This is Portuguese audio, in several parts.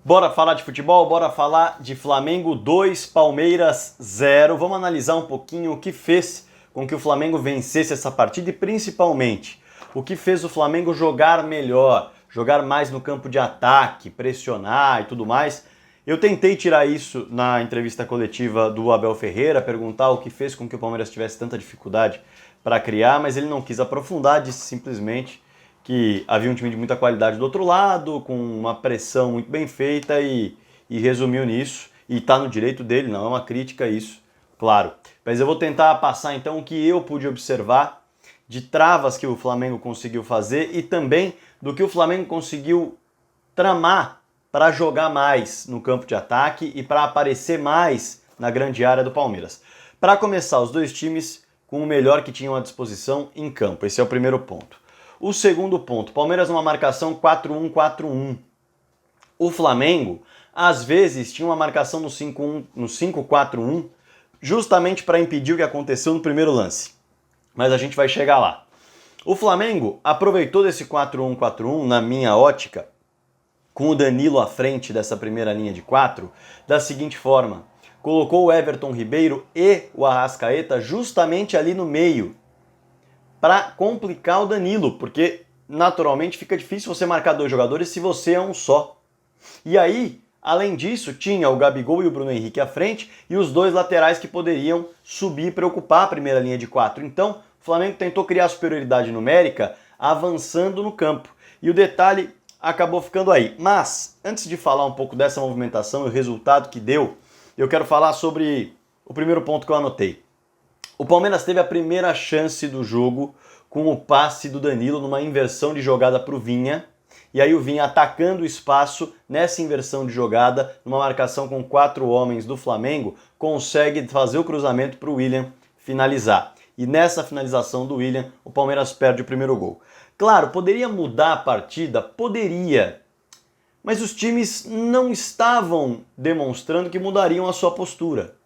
Bora falar de futebol? Bora falar de Flamengo 2, Palmeiras 0. Vamos analisar um pouquinho o que fez com que o Flamengo vencesse essa partida e principalmente o que fez o Flamengo jogar melhor, jogar mais no campo de ataque, pressionar e tudo mais. Eu tentei tirar isso na entrevista coletiva do Abel Ferreira, perguntar o que fez com que o Palmeiras tivesse tanta dificuldade para criar, mas ele não quis aprofundar, disse simplesmente que havia um time de muita qualidade do outro lado, com uma pressão muito bem feita e resumiu nisso. E está no direito dele, não é uma crítica a isso, claro. Mas eu vou tentar passar então o que eu pude observar de travas que o Flamengo conseguiu fazer e também do que o Flamengo conseguiu tramar para jogar mais no campo de ataque e para aparecer mais na grande área do Palmeiras. Para começar, os dois times com o melhor que tinham à disposição em campo. Esse é o primeiro ponto. O segundo ponto, Palmeiras numa marcação 4-1-4-1. O Flamengo, às vezes, tinha uma marcação no 5-1, no 5-4-1, justamente para impedir o que aconteceu no primeiro lance. Mas a gente vai chegar lá. O Flamengo aproveitou desse 4-1-4-1, na minha ótica, com o Danilo à frente dessa primeira linha de 4, da seguinte forma: colocou o Everton Ribeiro e o Arrascaeta justamente ali no meio, para complicar o Danilo, porque naturalmente fica difícil você marcar dois jogadores se você é um só. E aí, além disso, tinha o Gabigol e o Bruno Henrique à frente e os dois laterais que poderiam subir e preocupar a primeira linha de 4. Então, o Flamengo tentou criar superioridade numérica avançando no campo. E o detalhe acabou ficando aí. Mas, antes de falar um pouco dessa movimentação e o resultado que deu, eu quero falar sobre o primeiro ponto que eu anotei. O Palmeiras teve a primeira chance do jogo com o passe do Danilo numa inversão de jogada para o Vinha. E aí o Vinha atacando o espaço nessa inversão de jogada, numa marcação com 4 homens do Flamengo, consegue fazer o cruzamento para o William finalizar. E nessa finalização do William, o Palmeiras perde o primeiro gol. Claro, poderia mudar a partida? Poderia. Mas os times não estavam demonstrando que mudariam a sua postura.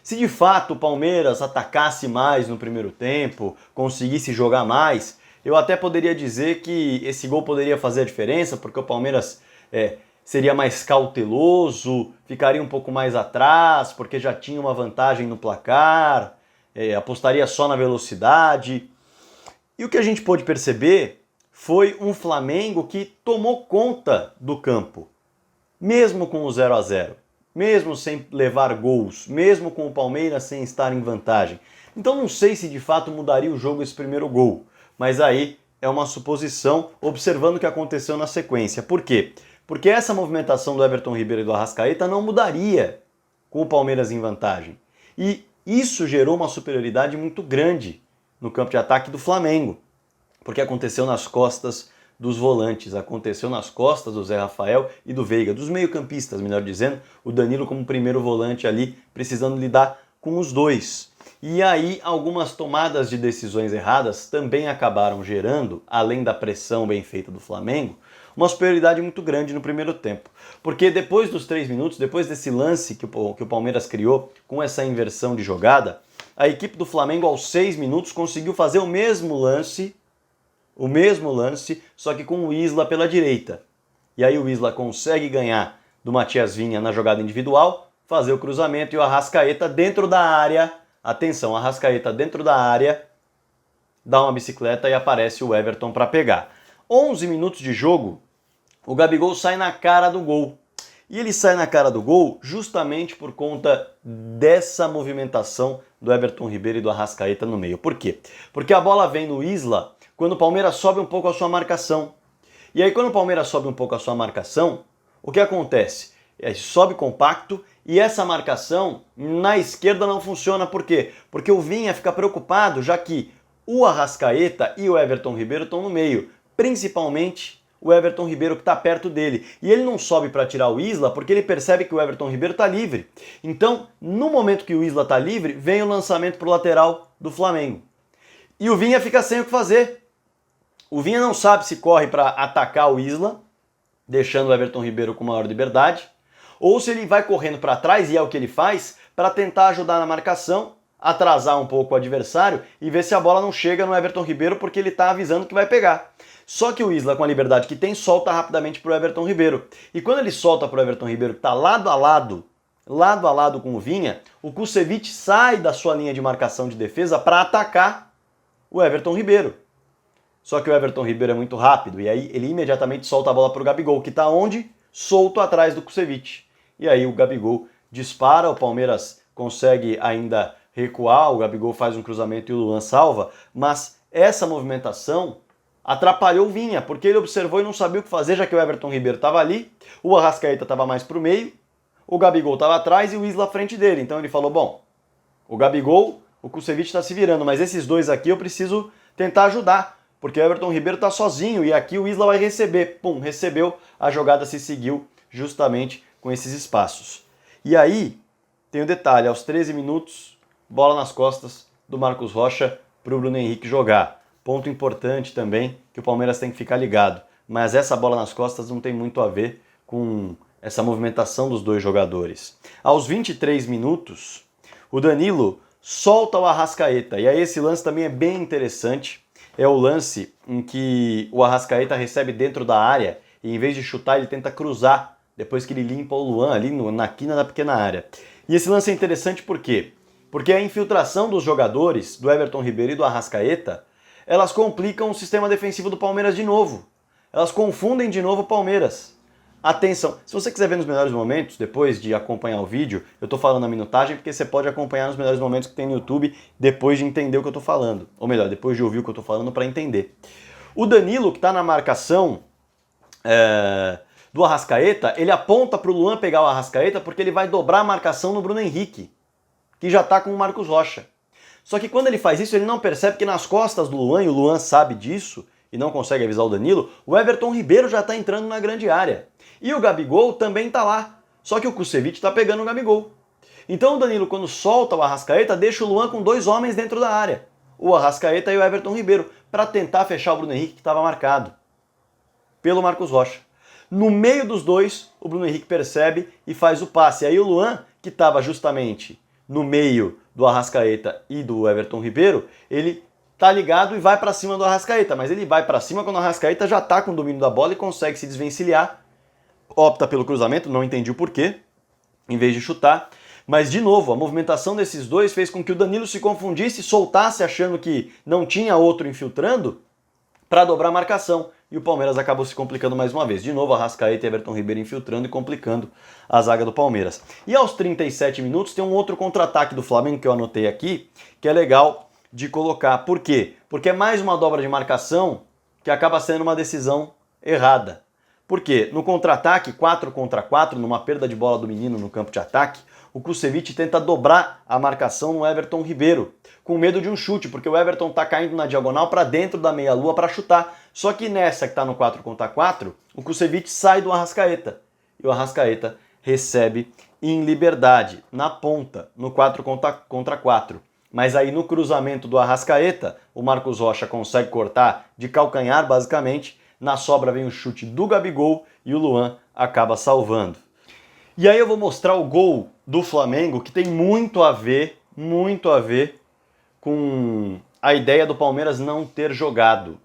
Se de fato o Palmeiras atacasse mais no primeiro tempo, conseguisse jogar mais, eu até poderia dizer que esse gol poderia fazer a diferença, porque o Palmeiras seria mais cauteloso, ficaria um pouco mais atrás, porque já tinha uma vantagem no placar, apostaria só na velocidade. E o que a gente pôde perceber foi um Flamengo que tomou conta do campo, mesmo com o 0-0. Mesmo sem levar gols, mesmo com o Palmeiras sem estar em vantagem. Então não sei se de fato mudaria o jogo esse primeiro gol, mas aí é uma suposição observando o que aconteceu na sequência. Por quê? Porque essa movimentação do Everton Ribeiro e do Arrascaeta não mudaria com o Palmeiras em vantagem. E isso gerou uma superioridade muito grande no campo de ataque do Flamengo, porque aconteceu nas costas dos volantes, aconteceu nas costas do Zé Rafael e do Veiga, dos meio-campistas, melhor dizendo, o Danilo como primeiro volante ali, precisando lidar com os dois. E aí algumas tomadas de decisões erradas também acabaram gerando, além da pressão bem feita do Flamengo, uma superioridade muito grande no primeiro tempo. Porque depois dos 3 minutos, depois desse lance que o Palmeiras criou com essa inversão de jogada, a equipe do Flamengo aos 6 minutos conseguiu fazer o mesmo lance, só que com o Isla pela direita. E aí o Isla consegue ganhar do Matias Vinha na jogada individual, fazer o cruzamento e o Arrascaeta dentro da área. Atenção, Arrascaeta dentro da área, dá uma bicicleta e aparece o Everton para pegar. 11 minutos de jogo, o Gabigol sai na cara do gol. E ele sai na cara do gol justamente por conta dessa movimentação do Everton Ribeiro e do Arrascaeta no meio. Por quê? Porque a bola vem no Isla quando o Palmeiras sobe um pouco a sua marcação. E aí quando o Palmeiras sobe um pouco a sua marcação, o que acontece? Sobe compacto e essa marcação na esquerda não funciona. Por quê? Porque o Vinha fica preocupado, já que o Arrascaeta e o Everton Ribeiro estão no meio. Principalmente o Everton Ribeiro que está perto dele. E ele não sobe para tirar o Isla porque ele percebe que o Everton Ribeiro está livre. Então, no momento que o Isla está livre, vem o lançamento para o lateral do Flamengo. E o Vinha fica sem o que fazer. O Vinha não sabe se corre para atacar o Isla, deixando o Everton Ribeiro com maior liberdade, ou se ele vai correndo para trás, e é o que ele faz, para tentar ajudar na marcação, atrasar um pouco o adversário e ver se a bola não chega no Everton Ribeiro porque ele está avisando que vai pegar. Só que o Isla, com a liberdade que tem, solta rapidamente para o Everton Ribeiro. E quando ele solta para o Everton Ribeiro, que está lado a lado com o Vinha, o Kusevich sai da sua linha de marcação de defesa para atacar o Everton Ribeiro. Só que o Everton Ribeiro é muito rápido e aí ele imediatamente solta a bola para o Gabigol, que está onde? Solto atrás do Kusevich. E aí o Gabigol dispara, o Palmeiras consegue ainda recuar, o Gabigol faz um cruzamento e o Luan salva, mas essa movimentação atrapalhou o Vinha, porque ele observou e não sabia o que fazer, já que o Everton Ribeiro estava ali, o Arrascaeta estava mais para o meio, o Gabigol estava atrás e o Isla à frente dele. Então ele falou, bom, o Gabigol, o Kusevich está se virando, mas esses dois aqui eu preciso tentar ajudar, porque o Everton Ribeiro está sozinho e aqui o Isla vai receber. Pum, recebeu, a jogada se seguiu justamente com esses espaços. E aí, tem o detalhe, aos 13 minutos, bola nas costas do Marcos Rocha para o Bruno Henrique jogar. Ponto importante também, que o Palmeiras tem que ficar ligado. Mas essa bola nas costas não tem muito a ver com essa movimentação dos dois jogadores. Aos 23 minutos, o Danilo solta o Arrascaeta. E aí esse lance também é bem interessante. É o lance em que o Arrascaeta recebe dentro da área e em vez de chutar ele tenta cruzar, depois que ele limpa o Luan ali na quina da pequena área. E esse lance é interessante por quê? Porque a infiltração dos jogadores, do Everton Ribeiro e do Arrascaeta, elas complicam o sistema defensivo do Palmeiras de novo. Elas confundem de novo o Palmeiras. Atenção, se você quiser ver nos melhores momentos, depois de acompanhar o vídeo, eu estou falando a minutagem porque você pode acompanhar nos melhores momentos que tem no YouTube depois de entender o que eu estou falando. Ou melhor, depois de ouvir o que eu estou falando para entender. O Danilo, que está na marcação do Arrascaeta, ele aponta para o Luan pegar o Arrascaeta porque ele vai dobrar a marcação no Bruno Henrique, que já está com o Marcos Rocha. Só que quando ele faz isso, ele não percebe que nas costas do Luan, e o Luan sabe disso, e não consegue avisar o Danilo, o Everton Ribeiro já está entrando na grande área. E o Gabigol também está lá, só que o Kusevich está pegando o Gabigol. Então o Danilo, quando solta o Arrascaeta, deixa o Luan com dois homens dentro da área, o Arrascaeta e o Everton Ribeiro, para tentar fechar o Bruno Henrique, que estava marcado pelo Marcos Rocha. No meio dos dois, o Bruno Henrique percebe e faz o passe. Aí o Luan, que estava justamente no meio do Arrascaeta e do Everton Ribeiro, ele tá ligado e vai para cima do Arrascaeta, mas ele vai para cima quando o Arrascaeta já tá com o domínio da bola e consegue se desvencilhar, opta pelo cruzamento, não entendi o porquê, em vez de chutar, mas de novo, a movimentação desses dois fez com que o Danilo se confundisse, soltasse achando que não tinha outro infiltrando para dobrar a marcação, e o Palmeiras acabou se complicando mais uma vez. De novo, Arrascaeta e Everton Ribeiro infiltrando e complicando a zaga do Palmeiras. E aos 37 minutos tem um outro contra-ataque do Flamengo que eu anotei aqui, que é legal de colocar. Por quê? Porque é mais uma dobra de marcação que acaba sendo uma decisão errada. Por quê? No contra-ataque, 4 contra 4, numa perda de bola do menino no campo de ataque, o Kusevich tenta dobrar a marcação no Everton Ribeiro, com medo de um chute, porque o Everton tá caindo na diagonal para dentro da meia-lua para chutar. Só que nessa que tá no 4 contra 4, o Kusevich sai do Arrascaeta. E o Arrascaeta recebe em liberdade, na ponta, no 4 contra 4. Mas aí no cruzamento do Arrascaeta, o Marcos Rocha consegue cortar de calcanhar, basicamente. Na sobra vem o chute do Gabigol e o Luan acaba salvando. E aí eu vou mostrar o gol do Flamengo, que tem muito a ver com a ideia do Palmeiras não ter jogado.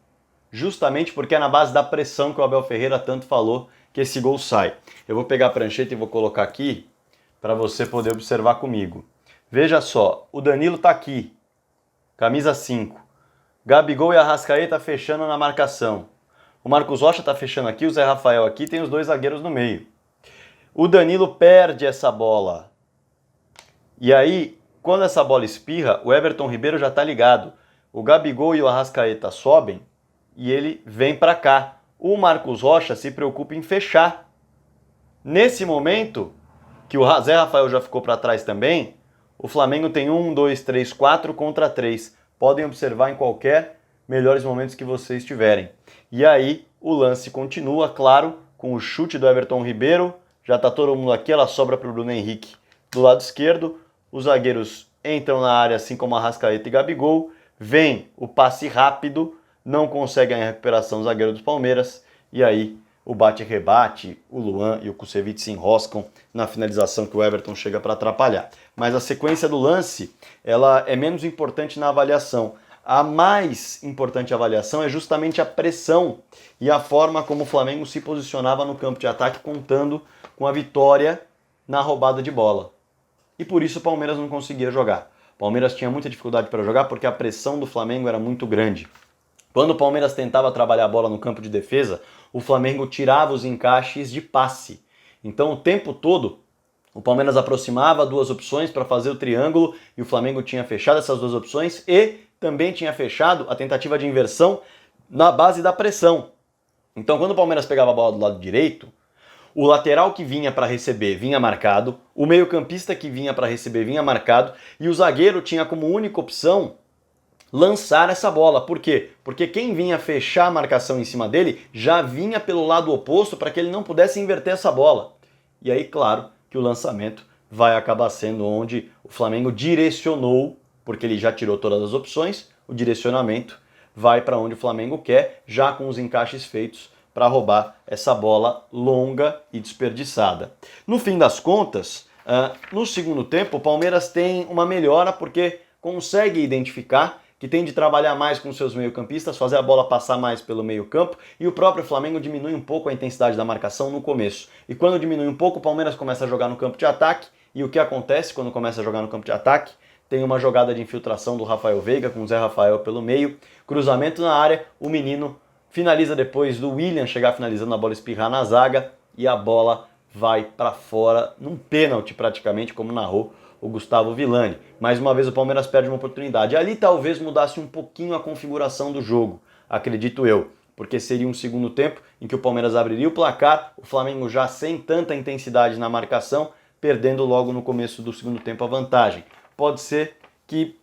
Justamente porque é na base da pressão que o Abel Ferreira tanto falou que esse gol sai. Eu vou pegar a prancheta e vou colocar aqui para você poder observar comigo. Veja só, o Danilo tá aqui, camisa 5. Gabigol e Arrascaeta fechando na marcação. O Marcos Rocha tá fechando aqui, o Zé Rafael aqui, tem os dois zagueiros no meio. O Danilo perde essa bola. E aí, quando essa bola espirra, o Everton Ribeiro já tá ligado. O Gabigol e o Arrascaeta sobem e ele vem para cá. O Marcos Rocha se preocupa em fechar. Nesse momento, que o Zé Rafael já ficou para trás também, o Flamengo tem 1, 2, 3, 4 contra 3. Podem observar em qualquer melhores momentos que vocês tiverem. E aí, o lance continua, claro, com o chute do Everton Ribeiro. Já tá todo mundo aqui, ela sobra para o Bruno Henrique do lado esquerdo. Os zagueiros entram na área, assim como Arrascaeta e Gabigol. Vem o passe rápido, não conseguem a recuperação do zagueiro dos Palmeiras. E aí o bate-rebate, o Luan e o Kusevich se enroscam na finalização que o Everton chega para atrapalhar. Mas a sequência do lance, ela é menos importante na avaliação. A mais importante avaliação é justamente a pressão e a forma como o Flamengo se posicionava no campo de ataque, contando com a vitória na roubada de bola. E por isso o Palmeiras não conseguia jogar. O Palmeiras tinha muita dificuldade para jogar porque a pressão do Flamengo era muito grande. Quando o Palmeiras tentava trabalhar a bola no campo de defesa, o Flamengo tirava os encaixes de passe. Então o tempo todo o Palmeiras aproximava duas opções para fazer o triângulo e o Flamengo tinha fechado essas duas opções e também tinha fechado a tentativa de inversão na base da pressão. Então quando o Palmeiras pegava a bola do lado direito, o lateral que vinha para receber vinha marcado, o meio-campista que vinha para receber vinha marcado e o zagueiro tinha como única opção lançar essa bola. Por quê? Porque quem vinha fechar a marcação em cima dele já vinha pelo lado oposto para que ele não pudesse inverter essa bola. E aí, claro, que o lançamento vai acabar sendo onde o Flamengo direcionou, porque ele já tirou todas as opções, o direcionamento vai para onde o Flamengo quer, já com os encaixes feitos para roubar essa bola longa e desperdiçada. No fim das contas, no segundo tempo, o Palmeiras tem uma melhora porque consegue identificar que tem de trabalhar mais com seus meio-campistas, fazer a bola passar mais pelo meio-campo, e o próprio Flamengo diminui um pouco a intensidade da marcação no começo. E quando diminui um pouco, o Palmeiras começa a jogar no campo de ataque, e o que acontece quando começa a jogar no campo de ataque? Tem uma jogada de infiltração do Rafael Veiga com o Zé Rafael pelo meio, cruzamento na área, o menino finaliza depois do William chegar finalizando, a bola espirrar na zaga, e a bola vai para fora, num pênalti praticamente, como narrou o Gustavo Villani. Mais uma vez o Palmeiras perde uma oportunidade. Ali talvez mudasse um pouquinho a configuração do jogo, acredito eu, porque seria um segundo tempo em que o Palmeiras abriria o placar, o Flamengo já sem tanta intensidade na marcação, perdendo logo no começo do segundo tempo a vantagem. Pode ser que,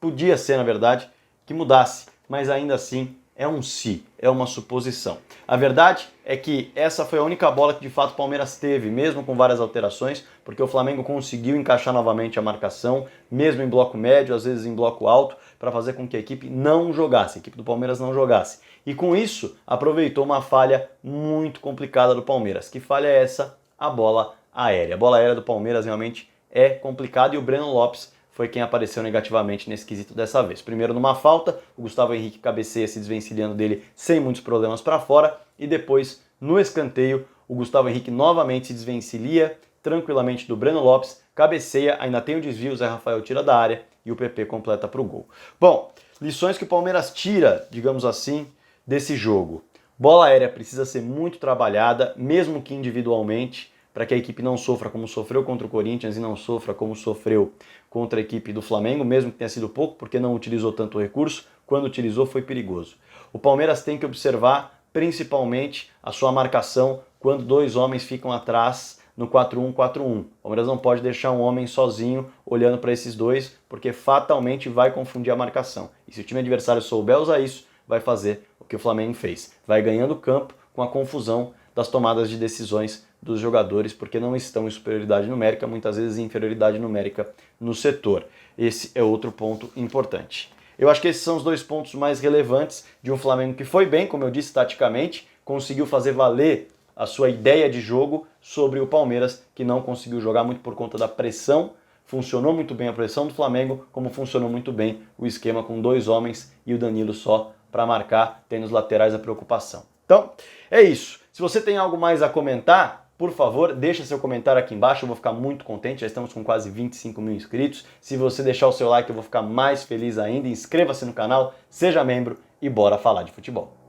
podia ser na verdade, que mudasse, mas ainda assim é um se, é uma suposição. A verdade é que essa foi a única bola que de fato o Palmeiras teve, mesmo com várias alterações, porque o Flamengo conseguiu encaixar novamente a marcação, mesmo em bloco médio, às vezes em bloco alto, para fazer com que a equipe não jogasse, a equipe do Palmeiras não jogasse. E com isso, aproveitou uma falha muito complicada do Palmeiras. Que falha é essa? A bola aérea. A bola aérea do Palmeiras realmente é complicada e o Breno Lopes foi quem apareceu negativamente nesse quesito dessa vez. Primeiro numa falta, o Gustavo Henrique cabeceia se desvencilhando dele sem muitos problemas para fora, e depois, no escanteio, o Gustavo Henrique novamente se desvencilia tranquilamente do Breno Lopes, cabeceia, ainda tem o desvio, o Zé Rafael tira da área e o PP completa para o gol. Bom, lições que o Palmeiras tira, digamos assim, desse jogo. Bola aérea precisa ser muito trabalhada, mesmo que individualmente, para que a equipe não sofra como sofreu contra o Corinthians e não sofra como sofreu contra a equipe do Flamengo, mesmo que tenha sido pouco, porque não utilizou tanto recurso, quando utilizou foi perigoso. O Palmeiras tem que observar principalmente a sua marcação quando dois homens ficam atrás no 4-1-4-1. O Palmeiras não pode deixar um homem sozinho olhando para esses dois, porque fatalmente vai confundir a marcação. E se o time adversário souber usar isso, vai fazer o que o Flamengo fez. Vai ganhando campo com a confusão das tomadas de decisões dos jogadores, porque não estão em superioridade numérica, muitas vezes em inferioridade numérica no setor. Esse é outro ponto importante. Eu acho que esses são os dois pontos mais relevantes de um Flamengo que foi bem, como eu disse, taticamente, conseguiu fazer valer a sua ideia de jogo sobre o Palmeiras, que não conseguiu jogar muito por conta da pressão. Funcionou muito bem a pressão do Flamengo, como funcionou muito bem o esquema com dois homens e o Danilo só para marcar, tendo os laterais a preocupação. Então, é isso. Se você tem algo mais a comentar, por favor, deixa seu comentário aqui embaixo, eu vou ficar muito contente, já estamos com quase 25 mil inscritos. Se você deixar o seu like, eu vou ficar mais feliz ainda. Inscreva-se no canal, seja membro e bora falar de futebol.